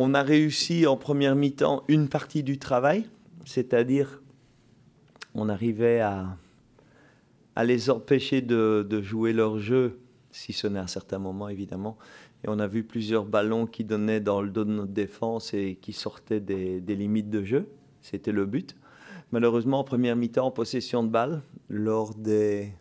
On a réussi en première mi-temps une partie du travail, c'est-à-dire on arrivait à les empêcher de jouer leur jeu, si ce n'est à certains moments évidemment. Et on a vu plusieurs ballons qui donnaient dans le dos de notre défense et qui sortaient des limites de jeu. C'était le but. Malheureusement, en première mi-temps, en possession de balle, lors des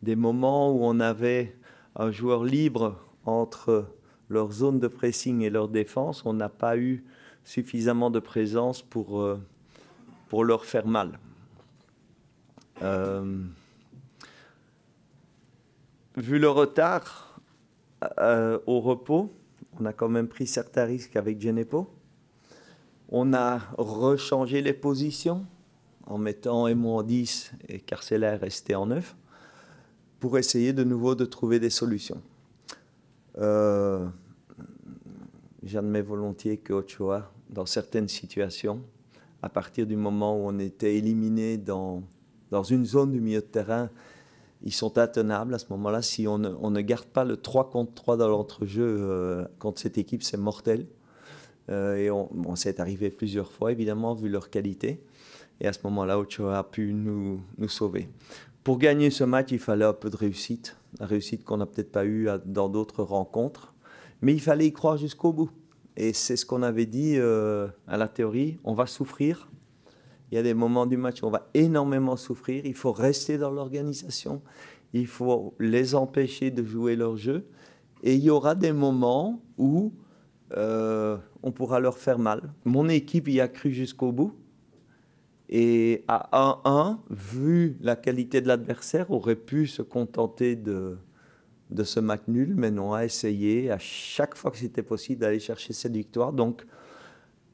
moments où on avait un joueur libre entre leur zone de pressing et leur défense, on n'a pas eu suffisamment de présence pour leur faire mal. Vu le retard au repos, on a quand même pris certains risques avec Djenepo. On a rechangé les positions en mettant Emo en 10 et Carcela resté en 9 pour essayer de nouveau de trouver des solutions. J'admets volontiers que Ochoa, dans certaines situations, à partir du moment où on était éliminé dans une zone du milieu de terrain, ils sont intenables à ce moment-là. Si on ne garde pas le 3 contre 3 dans l'entrejeu contre cette équipe, c'est mortel. Et c'est arrivé plusieurs fois, évidemment, vu leur qualité. Et à ce moment-là, Ochoa a pu nous sauver. Pour gagner ce match, il fallait un peu de réussite. La réussite qu'on n'a peut-être pas eue dans d'autres rencontres. Mais il fallait y croire jusqu'au bout. Et c'est ce qu'on avait dit à la théorie. On va souffrir. Il y a des moments du match où on va énormément souffrir. Il faut rester dans l'organisation. Il faut les empêcher de jouer leur jeu. Et il y aura des moments où on pourra leur faire mal. Mon équipe y a cru jusqu'au bout. Et à 1-1, vu la qualité de l'adversaire, aurait pu se contenter de ce match nul, mais non, a essayé à chaque fois que c'était possible d'aller chercher cette victoire. Donc,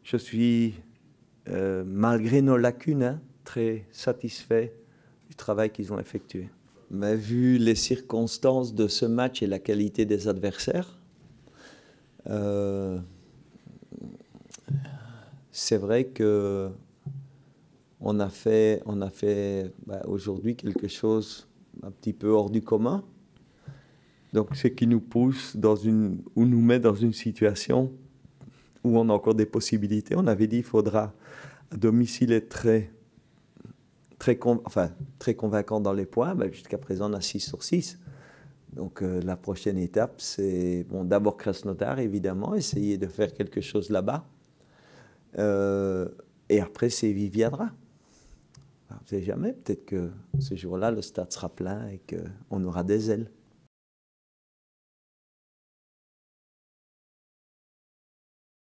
je suis, malgré nos lacunes, très satisfait du travail qu'ils ont effectué. Mais vu les circonstances de ce match et la qualité des adversaires, c'est vrai que on a fait aujourd'hui quelque chose un petit peu hors du commun. Donc, ce qui nous pousse ou nous met dans une situation où on a encore des possibilités. On avait dit qu'il faudra à domicile être très convaincant dans les points. Jusqu'à présent, on a 6 sur 6. Donc, la prochaine étape, c'est d'abord Krasnodar, évidemment, essayer de faire quelque chose là-bas. Et après, Séville viendra. On ne sait jamais, peut-être que ce jour-là, le stade sera plein et qu'on aura des ailes.